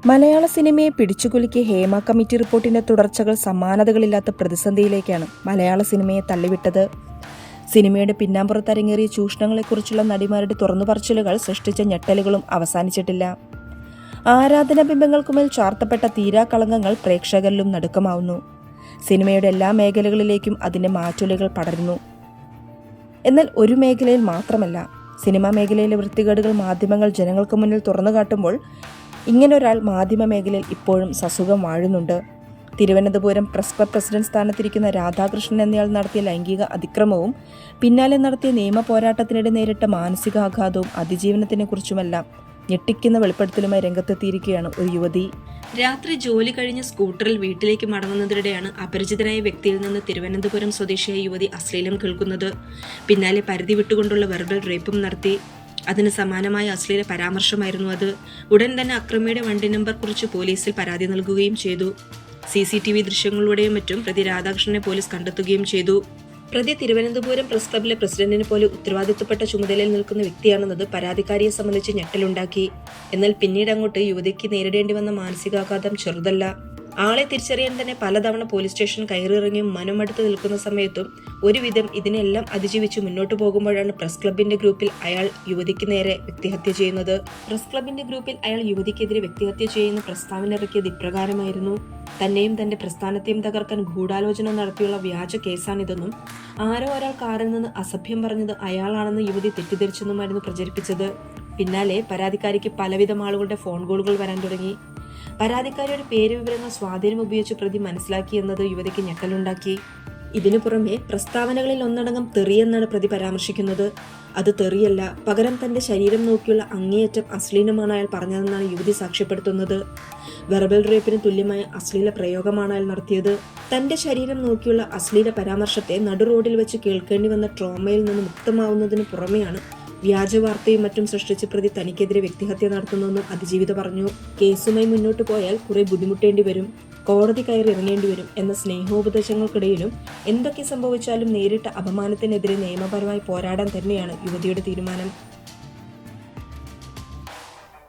മലയാള സിനിമയെ പിടിച്ചുകുലുക്കിയ ഹേമ കമ്മിറ്റി റിപ്പോർട്ടിന്റെ തുടർച്ചകൾ സമാനതകളില്ലാത്ത പ്രതിസന്ധിയിലേക്കാണ് മലയാള സിനിമയെ തള്ളിവിട്ടത്. സിനിമയുടെ പിന്നാമ്പുറത്തരങ്ങേറിയ ചൂഷണങ്ങളെക്കുറിച്ചുള്ള നടിമാരുടെ തുറന്നുപറച്ചിലുകൾ സൃഷ്ടിച്ച ഞെട്ടലുകളും അവസാനിച്ചിട്ടില്ല. ആരാധനാബിംബങ്ങൾക്കുമേൽ ചാർത്തപ്പെട്ട തീരാകളങ്കങ്ങൾ പ്രേക്ഷകരിലും നടുക്കമാവുന്നു. സിനിമയുടെ എല്ലാ മേഖലകളിലേക്കും അതിന്റെ മാറ്റൊലികൾ പടരുന്നു. എന്നാൽ ഒരു മേഖലയിൽ മാത്രമല്ല, സിനിമാ മേഖലയിലെ വൃത്തികേടുകൾ മാധ്യമങ്ങൾ ജനങ്ങൾക്ക് മുന്നിൽ തുറന്നു കാട്ടുമ്പോൾ ഇങ്ങനൊരാൾ മാധ്യമ മേഖലയിൽ ഇപ്പോഴും സസുഖം വാഴുന്നുണ്ട്. തിരുവനന്തപുരം പ്രസ് ക്ലബ് പ്രസിഡന്റ് സ്ഥാനത്തിരിക്കുന്ന രാധാകൃഷ്ണൻ എന്നയാൾ നടത്തിയ ലൈംഗിക അതിക്രമവും പിന്നാലെ നടത്തിയ നിയമ പോരാട്ടത്തിനിടെ നേരിട്ട മാനസികാഘാതവും അതിജീവനത്തിനെക്കുറിച്ചുമെല്ലാം ഞെട്ടിക്കുന്ന വെളിപ്പെടുത്തലുമായി രംഗത്തെത്തിയിരിക്കുകയാണ് ഒരു യുവതി. രാത്രി ജോലി കഴിഞ്ഞ് സ്കൂട്ടറിൽ വീട്ടിലേക്ക് മടങ്ങുന്നതിനിടെയാണ് അപരിചിതനായ വ്യക്തിയിൽ നിന്ന് തിരുവനന്തപുരം സ്വദേശിയായ യുവതി അശ്ലീലം കേൾക്കുന്നത്. പിന്നാലെ പരിധി വിട്ടുകൊണ്ടുള്ള വെർബൽ റേപ്പും നടത്തി. അതിന് സമാനമായ അശ്ലീല പരാമർശമായിരുന്നു അത്. ഉടൻ തന്നെ അക്രമിയുടെ വണ്ടി നമ്പർ കുറിച്ച് പോലീസിൽ പരാതി നൽകുകയും ചെയ്തു. CCTV ദൃശ്യങ്ങളിലൂടെയും മറ്റും പ്രതി രാധാകൃഷ്ണനെ പോലീസ് കണ്ടെത്തുകയും ചെയ്തു. പ്രതി തിരുവനന്തപുരം പ്രസ് ക്ലബിലെ പ്രസിഡന്റിനെ പോലെ ഉത്തരവാദിത്തപ്പെട്ട ചുമതലയിൽ നിൽക്കുന്ന വ്യക്തിയാണെന്നത് പരാതിക്കാരിയെ സംബന്ധിച്ച് ഞെട്ടലുണ്ടാക്കി. എന്നാൽ പിന്നീട് അങ്ങോട്ട് യുവതിക്ക് നേരിടേണ്ടി വന്ന മാനസികാഘാതം ചെറുതല്ല. ആളെ തിരിച്ചറിയാൻ തന്നെ പലതവണ പോലീസ് സ്റ്റേഷൻ കയറിയിറങ്ങിയും മനമടുത്ത് നിൽക്കുന്ന സമയത്തും ഒരുവിധം ഇതിനെല്ലാം അതിജീവിച്ച് മുന്നോട്ട് പോകുമ്പോഴാണ് പ്രസ് ക്ലബിന്റെ ഗ്രൂപ്പിൽ അയാൾ യുവതിക്ക് നേരെ വ്യക്തിഹത്യ ചെയ്യുന്നത്. പ്രസ് ക്ലബിന്റെ ഗ്രൂപ്പിൽ അയാൾ യുവതിക്കെതിരെ വ്യക്തിഹത്യ ചെയ്യുന്ന പ്രസ്താവന ഇറക്കിയത് ഇപ്രകാരമായിരുന്നു: തന്നെയും തന്റെ പ്രസ്ഥാനത്തെയും തകർക്കാൻ ഗൂഢാലോചന നടത്തിയുള്ള വ്യാജ കേസാണിതെന്നും ആരോ ഒരാൾ കാറിൽ നിന്ന് അസഭ്യം പറഞ്ഞത് അയാളാണെന്ന് യുവതി തെറ്റിദ്ധരിച്ചെന്നുമായിരുന്നു പ്രചരിപ്പിച്ചത്. പിന്നാലെ പരാതിക്കാരിക്ക് പലവിധം ആളുകളുടെ ഫോൺ കോളുകൾ വരാൻ തുടങ്ങി. പരാതിക്കാരിയുടെ പേര് വിവരങ്ങൾ സ്വാധീനം ഉപയോഗിച്ച് പ്രതി മനസ്സിലാക്കി എന്നത് യുവതിക്ക് ഞെട്ടലുണ്ടാക്കി. ഇതിനു പുറമെ പ്രസ്താവനകളിൽ ഒന്നടങ്കം തെറിയെന്നാണ് പ്രതി പരാമർശിക്കുന്നത്. അത് തെറിയല്ല, പകരം തന്റെ ശരീരം നോക്കിയുള്ള അങ്ങേയറ്റം അശ്ലീലമാണ് അയാൾ പറഞ്ഞതെന്നാണ് യുവതി സാക്ഷ്യപ്പെടുത്തുന്നത്. വെർബൽ റേപ്പിന് തുല്യമായ അശ്ലീല പ്രയോഗമാണ് അയാൾ നടത്തിയത്. തന്റെ ശരീരം നോക്കിയുള്ള അശ്ലീല പരാമർശത്തെ നടു റോഡിൽ വെച്ച് കേൾക്കേണ്ടി വന്ന ട്രോമയിൽ നിന്ന് മുക്തമാവുന്നതിന് പുറമെയാണ് വ്യാജ വാർത്തയും മറ്റും സൃഷ്ടിച്ച് പ്രതി തനിക്കെതിരെ വ്യക്തിഹത്യ നടത്തുന്നുവെന്നും അതിജീവിത പറഞ്ഞു. കേസുമായി മുന്നോട്ട് പോയാൽ കുറെ ബുദ്ധിമുട്ടേണ്ടി വരും, കോടതി കയറി ഇറങ്ങേണ്ടി വരും എന്ന സ്നേഹോപദേശങ്ങൾക്കിടയിലും എന്തൊക്കെ സംഭവിച്ചാലും നേരിട്ട അപമാനത്തിനെതിരെ നിയമപരമായി പോരാടാൻ തന്നെയാണ് യുവതിയുടെ തീരുമാനം.